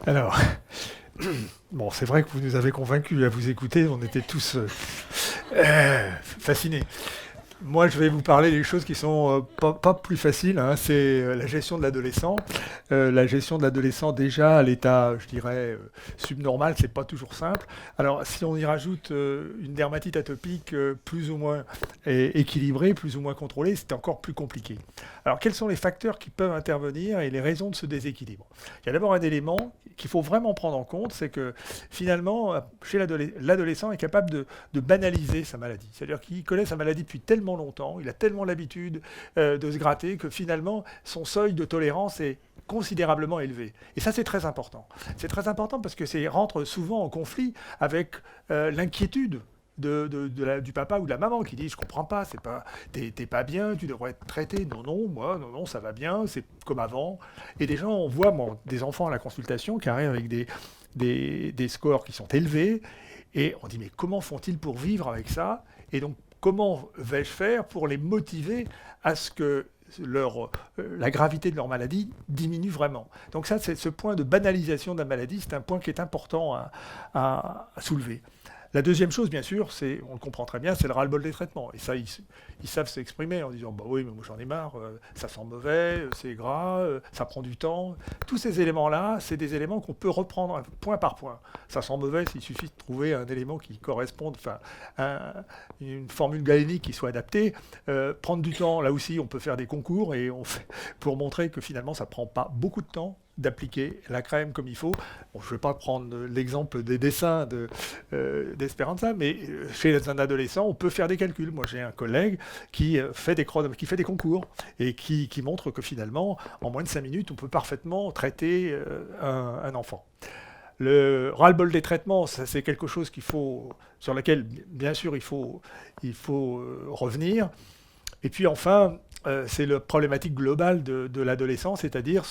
Alors, bon, c'est vrai que vous nous avez convaincus à vous écouter, on était tous fascinés. Moi, je vais vous parler des choses qui sont pas plus faciles, hein. C'est la gestion de l'adolescent. La gestion de l'adolescent, déjà, à l'état, je dirais, subnormal, c'est pas toujours simple. Alors, si on y rajoute une dermatite atopique plus ou moins équilibrée, plus ou moins contrôlée, c'est encore plus compliqué. Alors, quels sont les facteurs qui peuvent intervenir et les raisons de ce déséquilibre? Il y a d'abord un élément qu'il faut vraiment prendre en compte, c'est que finalement, chez l'adolescent est capable de banaliser sa maladie. C'est-à-dire qu'il connaît sa maladie depuis tellement longtemps, il a tellement l'habitude de se gratter que finalement, son seuil de tolérance est considérablement élevé. Et ça, c'est très important. C'est très important parce que ça rentre souvent en conflit avec l'inquiétude du papa ou de la maman qui dit je comprends pas, t'es pas bien, tu devrais être traité. Non, non, moi, non, non, ça va bien, c'est comme avant. Et des gens, on voit des enfants à la consultation qui arrivent avec des scores qui sont élevés. Et on dit mais comment font-ils pour vivre avec ça? Et donc comment vais-je faire pour les motiver à ce que la gravité de leur maladie diminue vraiment. Donc ça, c'est ce point de banalisation de la maladie, c'est un point qui est important à soulever. La deuxième chose, bien sûr, c'est, on le comprend très bien, c'est le ras-le-bol des traitements. Et ça, ils savent s'exprimer en disant, bah oui, mais moi j'en ai marre, ça sent mauvais, c'est gras, ça prend du temps. Tous ces éléments-là, c'est des éléments qu'on peut reprendre point par point. Ça sent mauvais, il suffit de trouver un élément qui corresponde, enfin, une formule galénique qui soit adaptée. Prendre du temps, là aussi, on peut faire des concours et pour montrer que finalement, ça prend pas beaucoup de temps d'appliquer la crème comme il faut. Bon, je ne vais pas prendre l'exemple des dessins d'Esperanza, mais chez un adolescent, on peut faire des calculs. Moi, j'ai un collègue qui fait des concours et qui montre que finalement, en moins de 5 minutes, on peut parfaitement traiter un enfant. Le ras-le-bol des traitements, ça, c'est quelque chose sur lequel, bien sûr, il faut revenir. Et puis enfin, c'est la problématique globale de l'adolescence, c'est-à-dire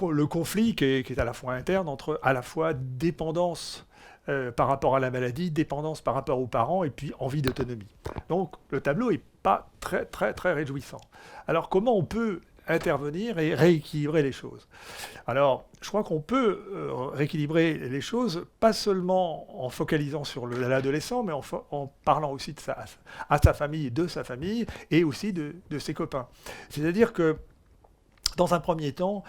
le conflit qui est à la fois interne entre à la fois dépendance par rapport à la maladie, dépendance par rapport aux parents et puis envie d'autonomie. Donc le tableau n'est pas très très très réjouissant. Alors comment on peut intervenir et rééquilibrer les choses? Alors je crois qu'on peut rééquilibrer les choses pas seulement en focalisant sur l'adolescent, mais en parlant aussi à sa famille, de sa famille et aussi de ses copains. C'est-à-dire que dans un premier temps,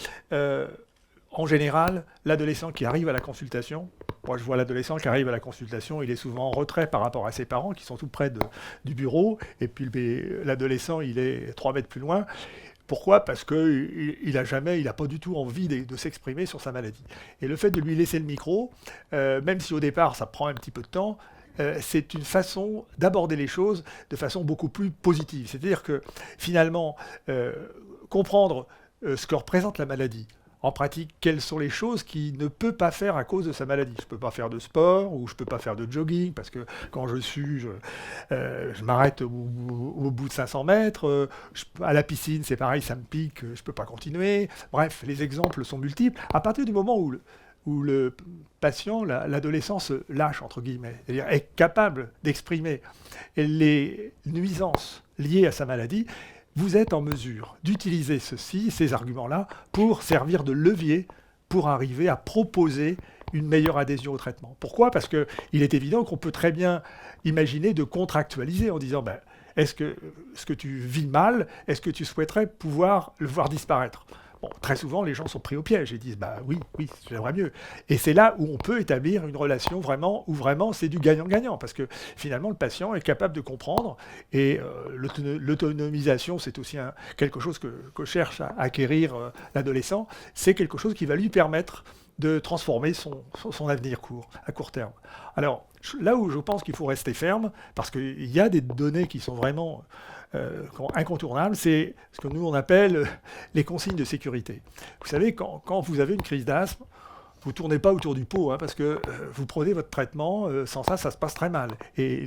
en général, l'adolescent qui arrive à la consultation, moi je vois l'adolescent qui arrive à la consultation, il est souvent en retrait par rapport à ses parents qui sont tout près du bureau, et puis l'adolescent il est 3 mètres plus loin. Pourquoi? Parce qu'il n'a pas du tout envie de s'exprimer sur sa maladie. Et le fait de lui laisser le micro, même si au départ ça prend un petit peu de temps, c'est une façon d'aborder les choses de façon beaucoup plus positive. C'est-à-dire que finalement, comprendre ce que représente la maladie. En pratique, quelles sont les choses qu'il ne peut pas faire à cause de sa maladie? Je ne peux pas faire de sport ou je ne peux pas faire de jogging parce que quand je m'arrête au bout de 500 mètres. À la piscine, c'est pareil, ça me pique, je ne peux pas continuer. Bref, les exemples sont multiples. À partir du moment où le patient, l'adolescent se lâche, entre guillemets, c'est-à-dire est capable d'exprimer les nuisances liées à sa maladie, vous êtes en mesure d'utiliser ces arguments-là, pour servir de levier pour arriver à proposer une meilleure adhésion au traitement. Pourquoi? Parce qu'il est évident qu'on peut très bien imaginer de contractualiser en disant ben, est-ce que tu vis mal? Est-ce que tu souhaiterais pouvoir le voir disparaître? Bon, très souvent, les gens sont pris au piège et disent bah oui, oui, j'aimerais mieux. Et c'est là où on peut établir une relation où vraiment c'est du gagnant-gagnant, parce que finalement le patient est capable de comprendre et l'autonomisation, c'est aussi quelque chose que cherche à acquérir l'adolescent. C'est quelque chose qui va lui permettre de transformer son avenir à court terme. Alors là où je pense qu'il faut rester ferme, parce qu'il y a des données qui sont vraiment incontournable, c'est ce que nous on appelle les consignes de sécurité. Vous savez, quand vous avez une crise d'asthme, vous ne tournez pas autour du pot, hein, parce que vous prenez votre traitement, sans ça, ça se passe très mal. Et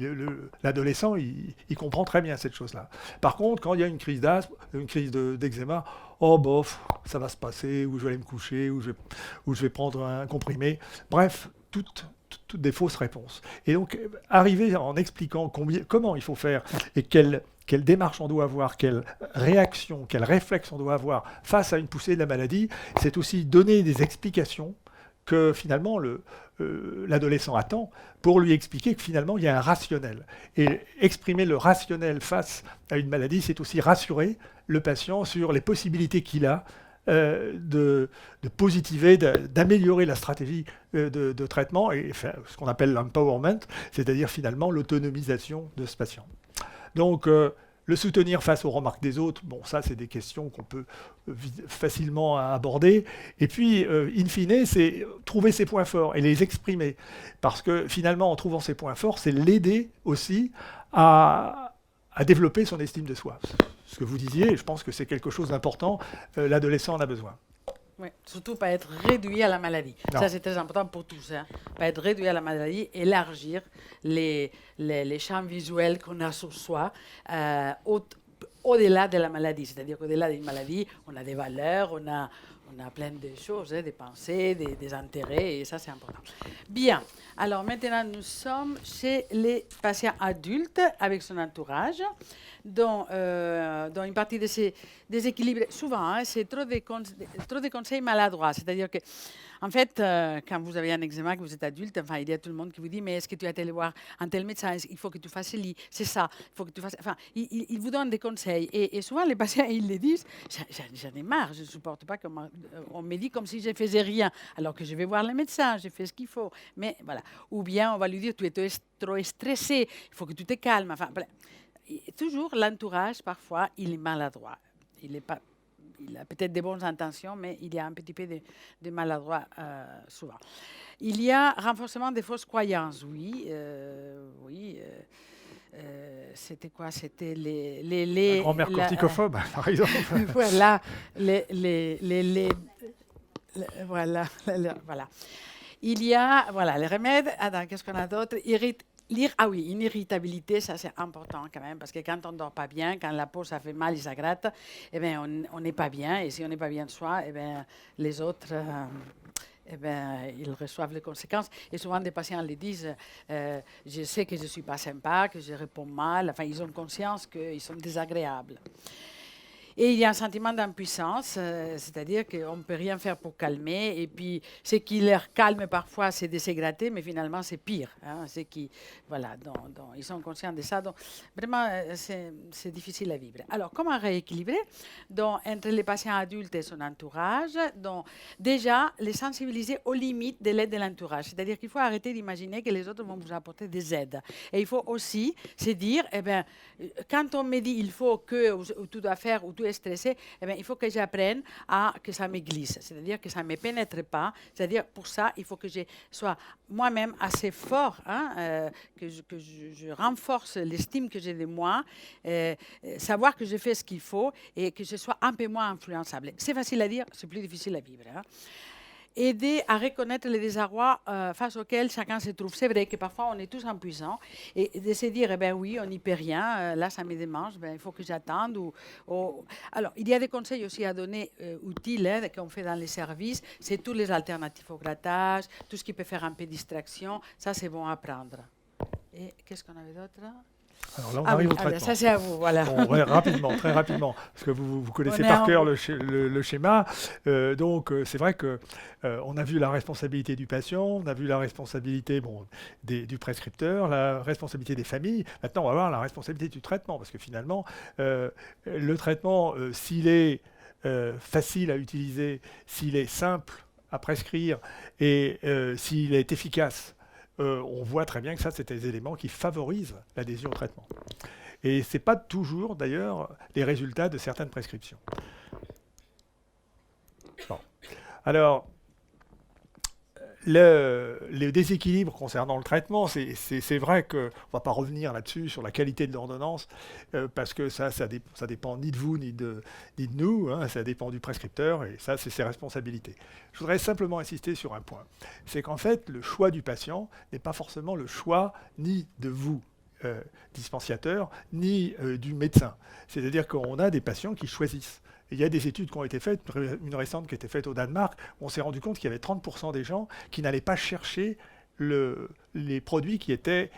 l'adolescent, il comprend très bien cette chose-là. Par contre, quand il y a une crise d'asthme, une crise d'eczéma, oh bof, ça va se passer, ou je vais aller me coucher, ou je vais prendre un comprimé. Bref, toutes des fausses réponses. Et donc, arriver en expliquant comment il faut faire et quelle démarche on doit avoir, quelle réaction, quel réflexe on doit avoir face à une poussée de la maladie, c'est aussi donner des explications que finalement l'adolescent attend pour lui expliquer que finalement il y a un rationnel. Et exprimer le rationnel face à une maladie, c'est aussi rassurer le patient sur les possibilités qu'il a de positiver, d'améliorer la stratégie de traitement et faire ce qu'on appelle l'empowerment, c'est-à-dire finalement l'autonomisation de ce patient. Donc, le soutenir face aux remarques des autres, bon, ça, c'est des questions qu'on peut facilement aborder. Et puis, in fine, c'est trouver ses points forts et les exprimer. Parce que finalement, en trouvant ses points forts, c'est l'aider aussi à développer son estime de soi. Ce que vous disiez, et je pense que c'est quelque chose d'important, l'adolescent en a besoin. Oui, surtout pas être réduit à la maladie. Non. Ça, c'est très important pour tous. Hein. Pas être réduit à la maladie, élargir les champs visuels qu'on a sur soi au-delà de la maladie. C'est-à-dire qu'au-delà d'une maladie, on a des valeurs, on a plein de choses, hein, des pensées, des intérêts, et ça, c'est important. Bien. Alors, maintenant, nous sommes chez les patients adultes avec son entourage, dont une partie de ces déséquilibres, souvent, hein, c'est trop de conseils maladroits. C'est-à-dire que, en fait, quand vous avez un eczéma, que vous êtes adulte, enfin, il y a tout le monde qui vous dit, mais est-ce que tu as été voir un tel médecin? Il faut que tu fasses ci, c'est ça. Il faut que tu fasses... Enfin, il vous donne des conseils. Et souvent, les patients, ils les disent, j'en ai marre, je ne supporte pas qu'on me dit comme si je ne faisais rien, alors que je vais voir le médecin, j'ai fait ce qu'il faut. Mais voilà. Ou bien, on va lui dire, tu es trop stressé, il faut que tu te calmes. Enfin, voilà. Et toujours, l'entourage, parfois, il est maladroit. Il a peut-être des bonnes intentions, mais il y a un petit peu de maladroit souvent. Il y a renforcement des fausses croyances, oui. C'était quoi? C'était La grand-mère corticophobe, par exemple. Voilà. Voilà. Il y a, voilà, les remèdes. Attends, qu'est-ce qu'on a d'autre? Une irritabilité, ça c'est important quand même, parce que quand on ne dort pas bien, quand la peau ça fait mal et ça gratte, eh bien, on n'est pas bien. Et si on n'est pas bien de soi, eh bien, les autres, ils reçoivent les conséquences. Et souvent, des patients les disent, je sais que je ne suis pas sympa, que je réponds mal. Enfin, ils ont conscience qu'ils sont désagréables. Et il y a un sentiment d'impuissance, c'est-à-dire qu'on ne peut rien faire pour calmer. Et puis, ce qui leur calme parfois, c'est de se gratter, mais finalement, c'est pire. Hein, voilà, ils sont conscients de ça. Donc, vraiment, c'est difficile à vivre. Alors, comment rééquilibrer entre les patients adultes et son entourage? Donc, déjà, les sensibiliser aux limites de l'aide de l'entourage. C'est-à-dire qu'il faut arrêter d'imaginer que les autres vont vous apporter des aides. Et il faut aussi se dire, eh bien, quand on me dit il faut que, ou tu dois faire, ou tu es stressé, eh bien, il faut que j'apprenne que ça me glisse, c'est-à-dire que ça ne me pénètre pas. C'est-à-dire, pour ça, il faut que je sois moi-même assez fort, hein, que je renforce l'estime que j'ai de moi, savoir que je fais ce qu'il faut et que je sois un peu moins influençable. C'est facile à dire, c'est plus difficile à vivre. Hein. Aider à reconnaître les désarrois face auxquels chacun se trouve. C'est vrai que parfois on est tous impuissants et de se dire, eh ben oui, on n'y peut rien, là ça me démange, il faut que j'attende. Alors, il y a des conseils aussi à donner utiles qu'on fait dans les services, c'est tous les alternatives au grattage, tout ce qui peut faire un peu de distraction, ça c'est bon à prendre. Et qu'est-ce qu'on avait d'autre ? Alors là, on arrive au traitement. Ça, c'est à vous, voilà. Bon, ouais, rapidement, très rapidement, parce que vous connaissez par cœur le schéma. Donc, c'est vrai qu'on a vu la responsabilité du patient, on a vu la responsabilité du prescripteur, la responsabilité des familles. Maintenant, on va voir la responsabilité du traitement, parce que finalement, le traitement, s'il est facile à utiliser, s'il est simple à prescrire et s'il est efficace, on voit très bien que ça, c'est des éléments qui favorisent l'adhésion au traitement. Et ce n'est pas toujours, d'ailleurs, les résultats de certaines prescriptions. Bon. Alors, les déséquilibres concernant le traitement, c'est vrai qu'on ne va pas revenir là-dessus, sur la qualité de l'ordonnance, parce que ça dépend ni de vous, ni de nous, hein, ça dépend du prescripteur, et ça, c'est ses responsabilités. Je voudrais simplement insister sur un point, c'est qu'en fait, le choix du patient n'est pas forcément le choix ni de vous, dispensateur, ni du médecin. C'est-à-dire qu'on a des patients qui choisissent. Il y a des études qui ont été faites, une récente qui a été faite au Danemark, où on s'est rendu compte qu'il y avait 30% des gens qui n'allaient pas chercher les produits qui étaient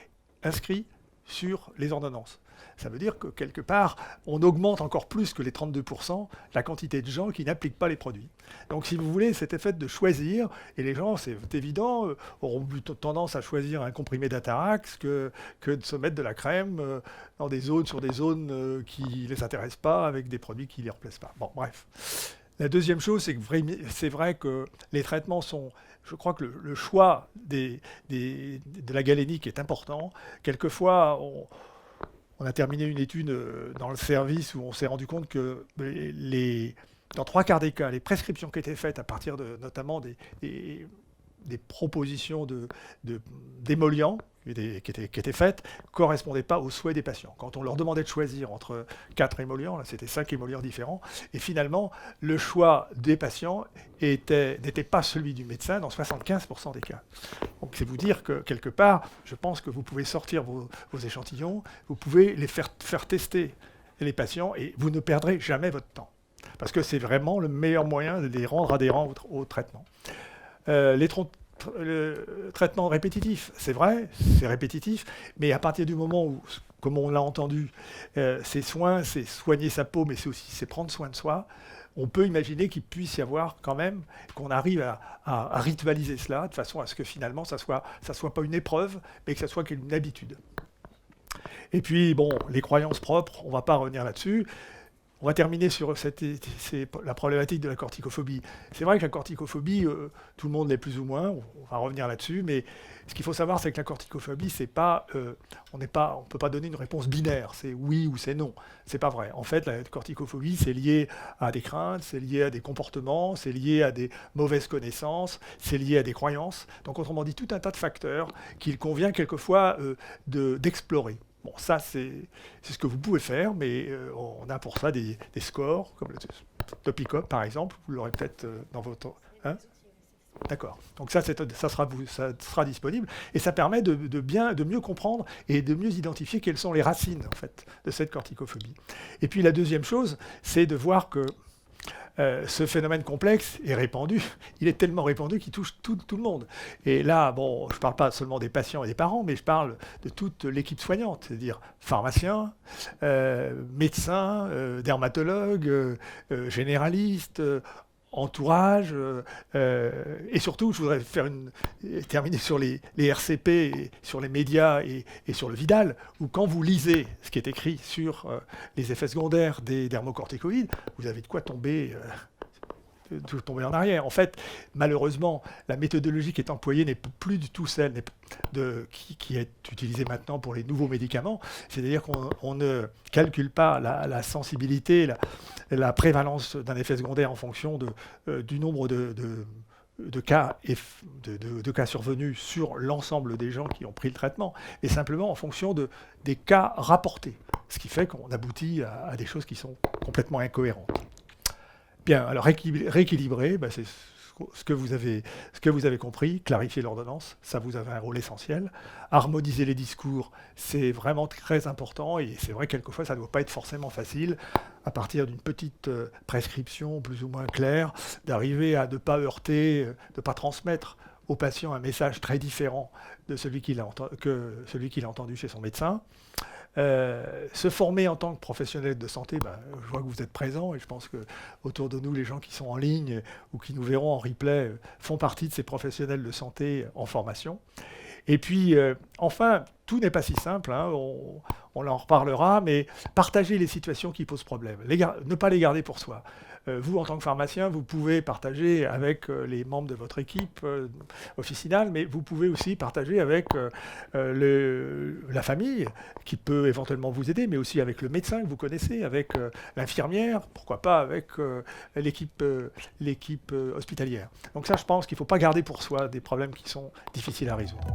inscrits sur les ordonnances. Ça veut dire que quelque part, on augmente encore plus que les 32% la quantité de gens qui n'appliquent pas les produits. Donc si vous voulez, cet effet de choisir, et les gens, c'est évident, auront plutôt tendance à choisir un comprimé d'Atarax que de se mettre de la crème dans des zones, sur des zones qui ne les intéressent pas, avec des produits qui ne les replaisent pas. Bon, bref. La deuxième chose, c'est que c'est vrai que les traitements sont... Je crois que le choix de la galénique est important. Quelquefois, on a terminé une étude dans le service où on s'est rendu compte que dans 3 quarts des cas, les prescriptions qui étaient faites à partir notamment des propositions d'émollients qui étaient faites ne correspondaient pas aux souhaits des patients. Quand on leur demandait de choisir entre 4 émollients, là c'était 5 émollients différents, et finalement le choix des patients n'était pas celui du médecin dans 75% des cas. Donc c'est vous dire que quelque part, je pense que vous pouvez sortir vos échantillons, vous pouvez les faire tester les patients et vous ne perdrez jamais votre temps. Parce que c'est vraiment le meilleur moyen de les rendre adhérents au traitement. Le traitement répétitif, c'est vrai, c'est répétitif, mais à partir du moment où, comme on l'a entendu, ces soins, c'est soigner sa peau, mais c'est prendre soin de soi, on peut imaginer qu'il puisse y avoir quand même, qu'on arrive à ritualiser cela, de façon à ce que finalement, ça soit pas une épreuve, mais que ça soit une habitude. Et puis, bon, les croyances propres, on ne va pas revenir là-dessus. On va terminer sur la problématique de la corticophobie. C'est vrai que la corticophobie, tout le monde l'est plus ou moins, on va revenir là-dessus, mais ce qu'il faut savoir, c'est que la corticophobie, c'est pas, on ne peut pas donner une réponse binaire, c'est oui ou c'est non. C'est pas vrai. En fait, la corticophobie, c'est lié à des craintes, c'est lié à des comportements, c'est lié à des mauvaises connaissances, c'est lié à des croyances. Donc, autrement dit, tout un tas de facteurs qu'il convient quelquefois d'explorer. Bon, ça, c'est ce que vous pouvez faire, mais on a pour ça des scores, comme le Topicop, par exemple. Vous l'aurez peut-être dans votre... Hein, d'accord. Donc ça sera disponible. Et ça permet de mieux comprendre et de mieux identifier quelles sont les racines, en fait, de cette corticophobie. Et puis la deuxième chose, c'est de voir que ce phénomène complexe est répandu. Il est tellement répandu qu'il touche tout le monde. Et là, bon, je ne parle pas seulement des patients et des parents, mais je parle de toute l'équipe soignante, c'est-à-dire pharmaciens, médecins, dermatologues, généralistes, entourage, et surtout, je voudrais terminer sur les RCP, et sur les médias et sur le Vidal, où quand vous lisez ce qui est écrit sur les effets secondaires des dermocorticoïdes, vous avez de quoi tomber en arrière. En fait, malheureusement, la méthodologie qui est employée n'est plus du tout celle qui est utilisée maintenant pour les nouveaux médicaments. C'est-à-dire qu'on ne calcule pas la sensibilité, la prévalence d'un effet secondaire en fonction du nombre de cas survenus sur l'ensemble des gens qui ont pris le traitement, et simplement en fonction des cas rapportés. Ce qui fait qu'on aboutit à des choses qui sont complètement incohérentes. Bien, alors rééquilibrer, c'est ce que vous avez compris, clarifier l'ordonnance, ça vous avez un rôle essentiel. Harmoniser les discours, c'est vraiment très important, et c'est vrai quelquefois ça ne doit pas être forcément facile, à partir d'une petite prescription plus ou moins claire, d'arriver à ne pas heurter, de ne pas transmettre au patient un message très différent de celui qu'il a entendu chez son médecin. Se former en tant que professionnel de santé, je vois que vous êtes présents et je pense que autour de nous, les gens qui sont en ligne ou qui nous verront en replay font partie de ces professionnels de santé en formation. Et puis, enfin, tout n'est pas si simple, hein, on en reparlera, mais partager les situations qui posent problème, ne pas les garder pour soi. Vous, en tant que pharmacien, vous pouvez partager avec les membres de votre équipe officinale, mais vous pouvez aussi partager avec la famille, qui peut éventuellement vous aider, mais aussi avec le médecin que vous connaissez, avec l'infirmière, pourquoi pas avec l'équipe hospitalière. Donc ça, je pense qu'il ne faut pas garder pour soi des problèmes qui sont difficiles à résoudre.